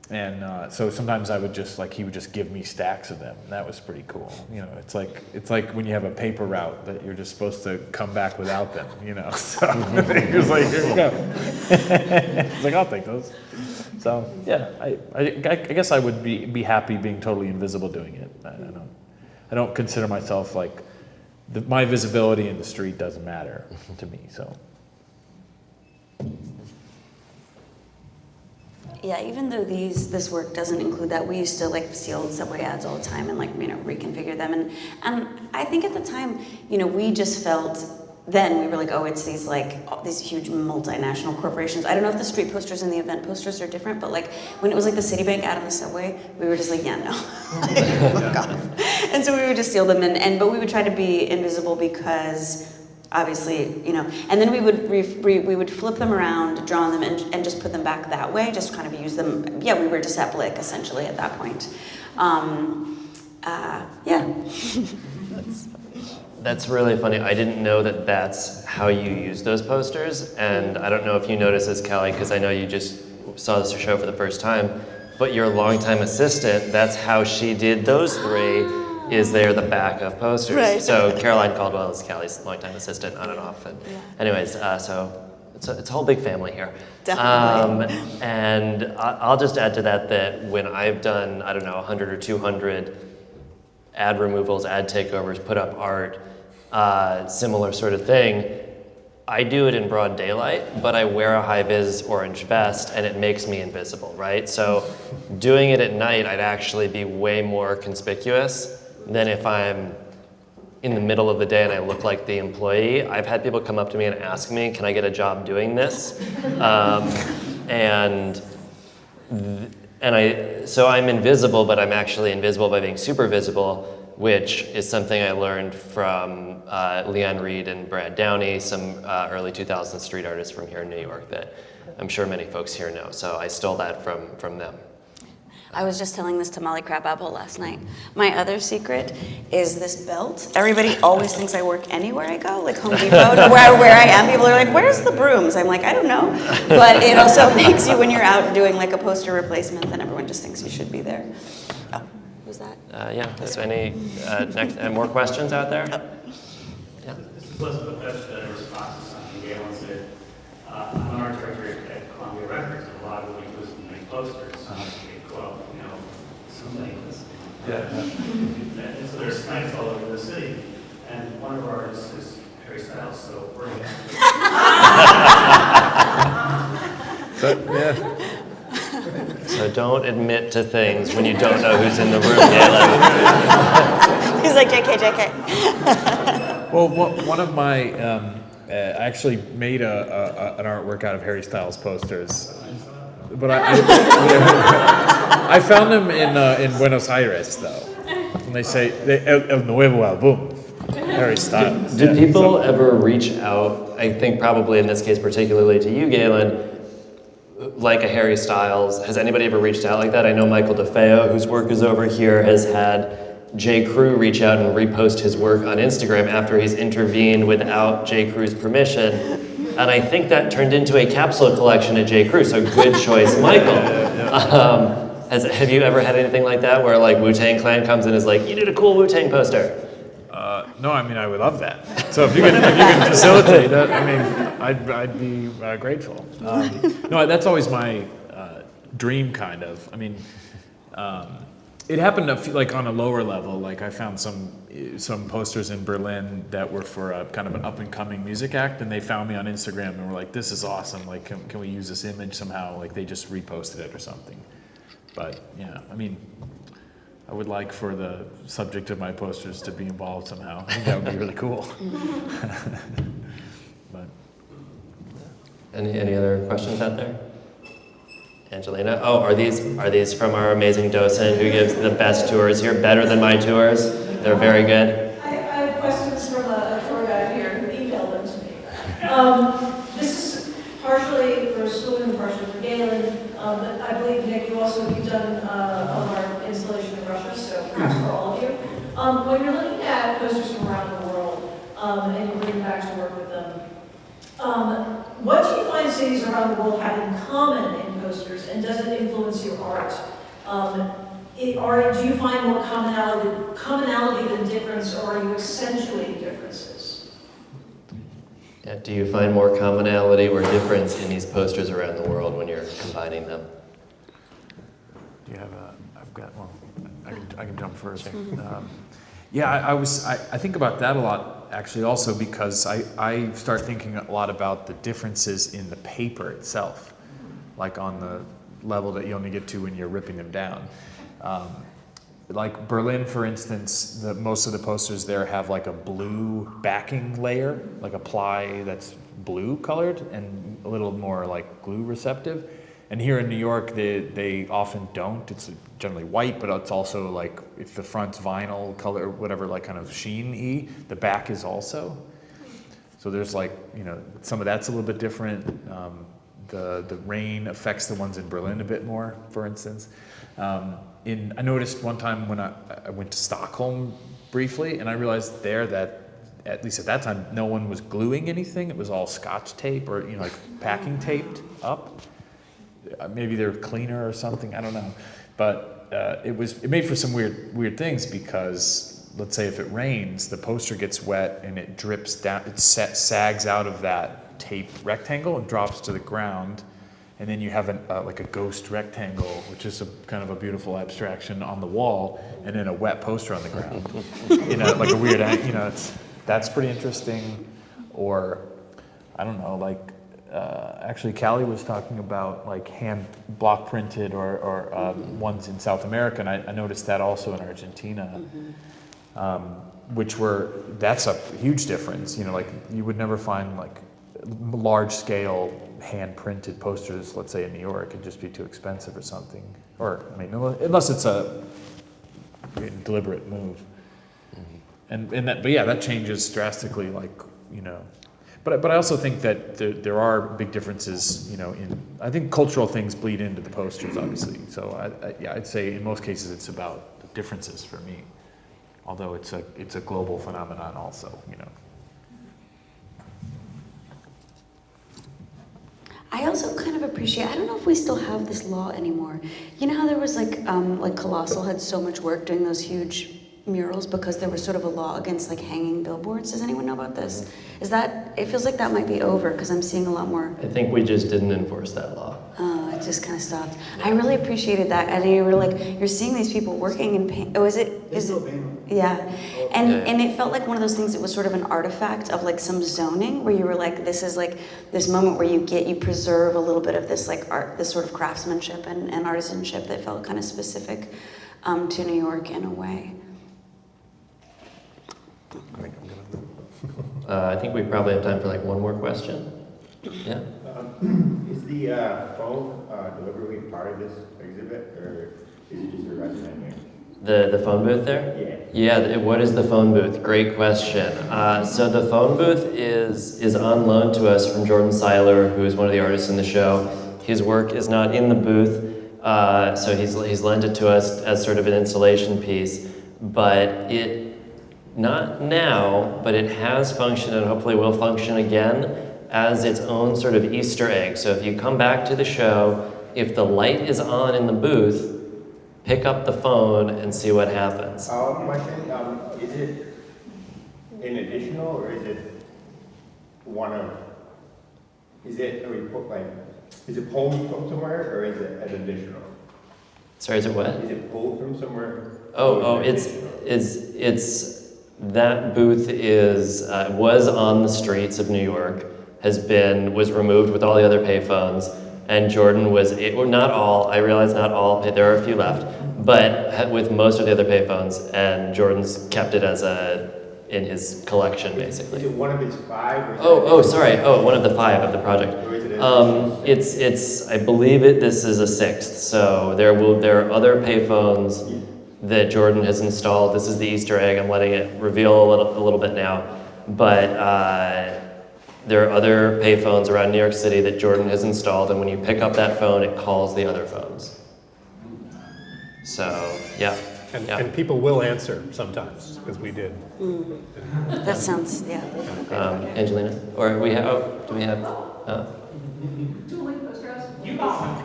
And so sometimes I would just, he would just give me stacks of them. And that was pretty cool. It's like when you have a paper route that you're just supposed to come back without them, So he was like, here you go. It's like, I'll take those. So yeah, I guess I would be happy being totally invisible doing it. I don't consider myself my visibility in the street doesn't matter to me, so. Yeah, even though this work doesn't include that, we used to steal subway ads all the time and reconfigure them. And I think at the time, we just felt then we were like, oh, it's these these huge multinational corporations. I don't know if the street posters and the event posters are different, but when it was the Citibank ad on the subway, we were just like, yeah, no, fuck off. And so we would just steal them, but we would try to be invisible because. Obviously, and then we would flip them around, draw them, and just put them back that way. Just kind of use them. Yeah, we were just at Blick essentially at that point. Yeah. That's really funny. I didn't know that that's how you use those posters, and I don't know if you noticed this, Callie, because I know you just saw this show for the first time. But your longtime assistant, that's how she did those three. Is they're the back of posters. Right. So Caroline Caldwell is Callie's longtime assistant on and off. And anyways, so it's a whole big family here. Definitely. And I'll just add to that when I've done, 100 or 200 ad removals, ad takeovers, put up art, similar sort of thing, I do it in broad daylight, but I wear a high-vis orange vest and it makes me invisible, right? So doing it at night, I'd actually be way more conspicuous than if I'm in the middle of the day and I look like the employee. I've had people come up to me and ask me, can I get a job doing this? So I'm invisible, but I'm actually invisible by being super visible, which is something I learned from Leanne Reed and Brad Downey, some early 2000s street artists from here in New York that I'm sure many folks here know. So I stole that from them. I was just telling this to Molly Crabapple last night. My other secret is this belt. Everybody always thinks I work anywhere I go, like Home Depot, where I am. People are like, where's the brooms? I'm like, I don't know. But it also makes you, when you're out doing a poster replacement, then everyone just thinks you should be there. Oh, who's that? Yeah, if any more questions out there? Yeah. This wasn't a question, a response to something Galen said. I'm an art director at Columbia Records, and a lot of what we do is we make posters. Well, something. Yeah. And so there's snipes all over the city, and one of our artists is Harry Styles, so we're going to. So don't admit to things when you don't know who's in the room, Galen. He's like, JK. Well, one of my, I actually made an artwork out of Harry Styles posters. But I found them in Buenos Aires, though. And they say, El Nuevo Album, Harry Styles. Do people ever reach out, I think probably in this case particularly to you, Galen, like a Harry Styles? Has anybody ever reached out like that? I know Michael DeFeo, whose work is over here, has had J. Crew reach out and repost his work on Instagram after he's intervened without J. Crew's permission. And I think that turned into a capsule collection at J. Crew, so good choice, Michael. Have you ever had anything like that where Wu-Tang Clan comes and is like, you did a cool Wu-Tang poster? No, I would love that. So if you can facilitate that, I'd be grateful. No, that's always my dream, kind of. It happened on a lower level. I found some posters in Berlin that were for a kind of an up and coming music act, and they found me on Instagram and were like, "This is awesome! Can we use this image somehow?" They just reposted it or something. But yeah, I would like for the subject of my posters to be involved somehow. I think that would be really cool. Any other questions out there? Angelina? Oh, are these from our amazing docent who gives the best tours here, better than my tours? They're very good. I have questions from a tour guide here who emailed them to me. This is partially for Swoon and partially for Galen, but I believe, Nick, you've done all our installation in Russia, so perhaps for all of you. When you're looking at posters from around the world, and you're bringing back to work with them, what do you find cities around the world have in common in posters, and does it influence your art? Do you find more commonality than difference, or are you accentuating differences? Yeah, do you find more commonality or difference in these posters around the world when you're combining them? Do you have I've got, well, I can jump first. Yeah, I think about that a lot, actually, also because I start thinking a lot about the differences in the paper itself, like on the level that you only get to when you're ripping them down. Like Berlin, for instance, most of the posters there have like a blue backing layer, like a ply that's blue colored and a little more like glue receptive. And here in New York, they often don't. It's generally white, but it's also like, if the front's vinyl color, whatever, like kind of sheen-y, the back is also. So there's like, some of that's a little bit different. The rain affects the ones in Berlin a bit more, for instance. I noticed one time when I went to Stockholm briefly, and I realized there that, at least at that time, no one was gluing anything. It was all Scotch tape or like packing taped up. Maybe they're cleaner or something, I don't know. But it made for some weird things, because let's say if it rains, the poster gets wet and it drips down, it sags out of that tape rectangle and drops to the ground. And then you have like a ghost rectangle, which is kind of a beautiful abstraction on the wall, and then a wet poster on the ground. Like a weird, that's pretty interesting. Or, I don't know, like, actually Callie was talking about like hand block printed or ones in South America, and I noticed that also in Argentina, that's a huge difference. Like you would never find like large scale hand printed posters, let's say in New York. It'd just be too expensive or something. Or, unless it's a deliberate move. That changes drastically, like, But I also think that there are big differences, I think cultural things bleed into the posters, obviously. So I'd say in most cases it's about the differences for me, although it's a global phenomenon also, I also kind of appreciate, I don't know if we still have this law anymore. You know how there was like Colossal had so much work doing those huge murals because there was sort of a law against like hanging billboards. Does anyone know about this? It feels like that might be over because I'm seeing a lot more. I think we just didn't enforce that law. Oh, it just kind of stopped. I really appreciated that. And you were like, you're seeing these people working in paint. Oh, is it? Yeah. And it felt like one of those things that was sort of an artifact of like some zoning where you were like, this is like this moment where you preserve a little bit of this like art, this sort of craftsmanship and artisanship that felt kind of specific to New York in a way. I think we probably have time for like one more question. Yeah. Is the phone delivery part of this exhibit, or is it just a resident here? The phone booth there? Yeah. Yeah, what is the phone booth? Great question. So the phone booth is on loan to us from Jordan Seiler, who is one of the artists in the show. His work is not in the booth, so he's lent it to us as sort of an installation piece, but not now, but it has functioned and hopefully will function again as its own sort of Easter egg. So if you come back to the show, if the light is on in the booth, pick up the phone and see what happens. Question, is it an additional, or is it is it pulled from somewhere, or is it an additional? Sorry, is it what? Is it pulled from somewhere? It's that booth was on the streets of New York, was removed with all the other payphones, and Jordan not all, I realize not all, there are a few left, but with most of the other payphones, and Jordan's kept it as a in his collection, basically. Is it one of his 5? Or is Sorry. One of the 5 of the project. It's I believe this is a 6th. So there are other payphones that Jordan has installed. This is the Easter egg. I'm letting it reveal a little bit now, but there are other payphones around New York City that Jordan has installed, and when you pick up that phone, it calls the other phones. So yeah. And people will answer sometimes, because we did. That sounds, yeah. Angelina, or do we have? You got one.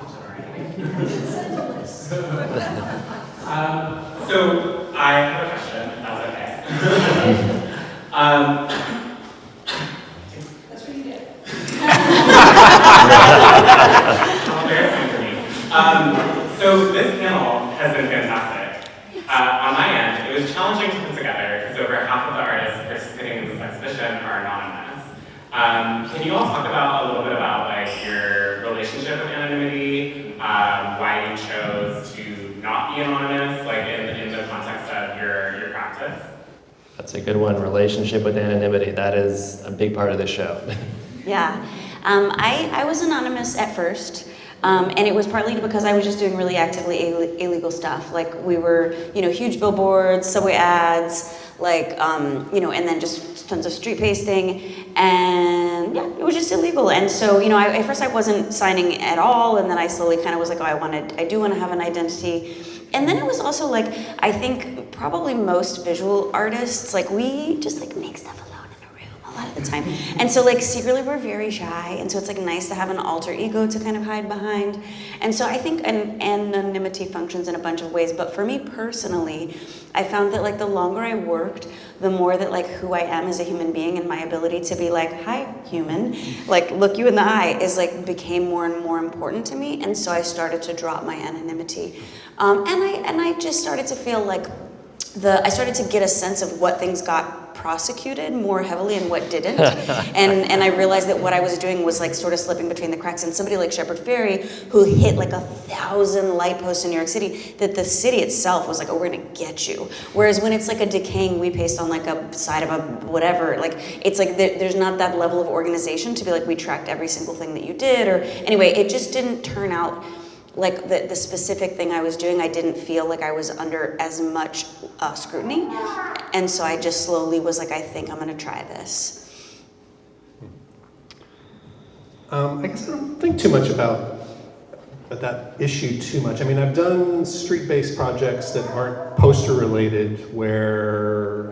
So I have a question, if that's okay. That's what you get. How embarrassing for me. So this panel has been fantastic. On my end, it was challenging to put together because over half of the artists participating in this exhibition are anonymous. Can you all talk about a little bit about like your relationship with anonymity, why you chose to not be anonymous, like in the context of your practice? That's a good one. Relationship with anonymity. That is a big part of the show. Yeah. I was anonymous at first. And it was partly because I was just doing really actively illegal stuff. Like we were, huge billboards, subway ads, like, and then just tons of street pasting. And yeah, it was just illegal. And so, at first I wasn't signing at all. And then I slowly kind of was like, I do want to have an identity. And then it was also like, I think probably most visual artists, like we just like make stuff alone in a room a lot of the time. And so like secretly we're very shy. And so it's like nice to have an alter ego to kind of hide behind. And so I think anonymity functions in a bunch of ways. But for me personally, I found that like the longer I worked, the more that like who I am as a human being and my ability to be like, hi human, like look you in the eye is like became more and more important to me. And so I started to drop my anonymity. And I just started to feel like I started to get a sense of what things got prosecuted more heavily and what didn't. and I realized that what I was doing was like sort of slipping between the cracks. And somebody like Shepard Fairey, who hit like 1,000 light posts in New York City, that the city itself was like, oh, we're gonna get you. Whereas when it's like a decaying we paste on like a side of a whatever, like it's like there's not that level of organization to be like, we tracked every single thing that you did. Or anyway, it just didn't turn out like the specific thing I was doing, I didn't feel like I was under as much scrutiny. And so I just slowly was like, I think I'm gonna try this. I guess I don't think too much about that issue too much. I mean, I've done street-based projects that aren't poster-related where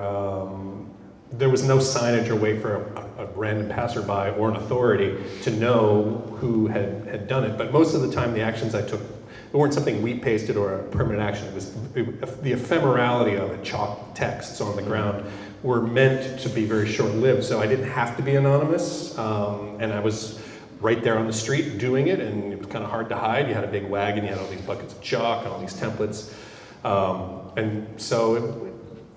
there was no signage or way for a random passerby or an authority to know who had done it. But most of the time, the actions I took, they weren't something we pasted or a permanent action. It was the ephemerality of it, chalk texts on the ground, were meant to be very short-lived. So I didn't have to be anonymous, and I was right there on the street doing it, and it was kind of hard to hide. You had a big wagon, you had all these buckets of chalk and all these templates. And so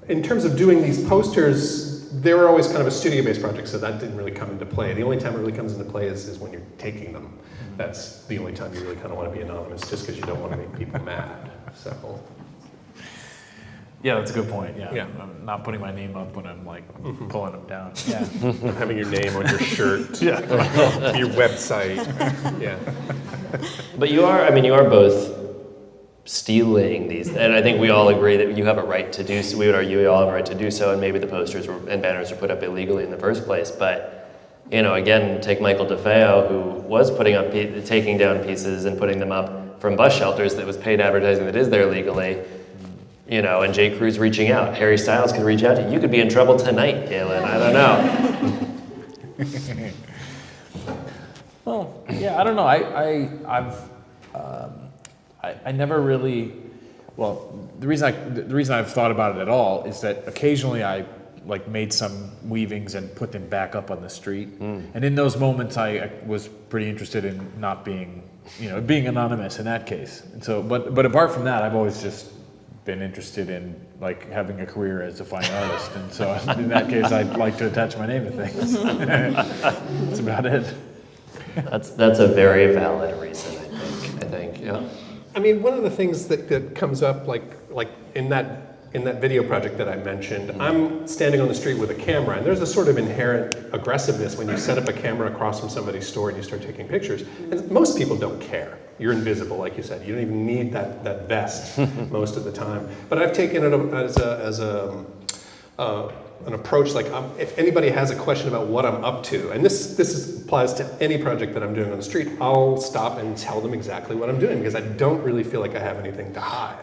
in terms of doing these posters, they were always kind of a studio-based project, so that didn't really come into play. The only time it really comes into play is when you're taking them. That's the only time you really kind of want to be anonymous, just because you don't want to make people mad. So. Yeah, that's a good point. Yeah. Yeah. I'm not putting my name up when I'm like pulling them down. Yeah. Not having your name on your shirt, your website. Yeah. But you are both stealing these, and I think we all agree that you have a right to do so. We would argue we all have a right to do so, and maybe the posters and banners were put up illegally in the first place. But again, take Michael DeFeo, who was taking down pieces and putting them up from bus shelters that was paid advertising that is there legally. And J. Crew's reaching out. Harry Styles could reach out to you. You could be in trouble tonight, Galen. I don't know. Well, yeah, I don't know. I never really. Well, the reason I've thought about it at all is that occasionally I like made some weavings and put them back up on the street, and in those moments I was pretty interested in not being, being anonymous in that case. And so, but apart from that, I've always just been interested in like having a career as a fine artist, and so in that case, I'd like to attach my name to things. That's about it. That's a very valid reason, I think. Yeah. I mean, one of the things that comes up, like in that in that video project that I mentioned, I'm standing on the street with a camera, and there's a sort of inherent aggressiveness when you set up a camera across from somebody's store and you start taking pictures. And most people don't care. You're invisible, like you said. You don't even need that vest most of the time. But I've taken it as an approach, like if anybody has a question about what I'm up to, and this applies to any project that I'm doing on the street, I'll stop and tell them exactly what I'm doing, because I don't really feel like I have anything to hide.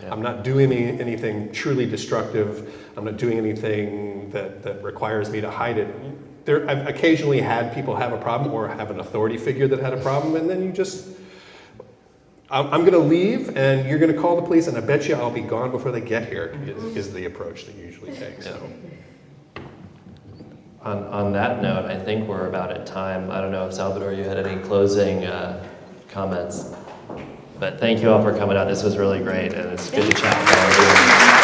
Yeah. I'm not doing anything truly destructive. I'm not doing anything that requires me to hide it. I've occasionally had people have a problem, or have an authority figure that had a problem, and then you just, I'm going to leave, and you're going to call the police, and I bet you I'll be gone before they get here, is the approach that you usually take. So. On that note, I think we're about at time. I don't know if Salvador, you had any closing comments, but thank you all for coming out. This was really great, and it's good to chat with all of you.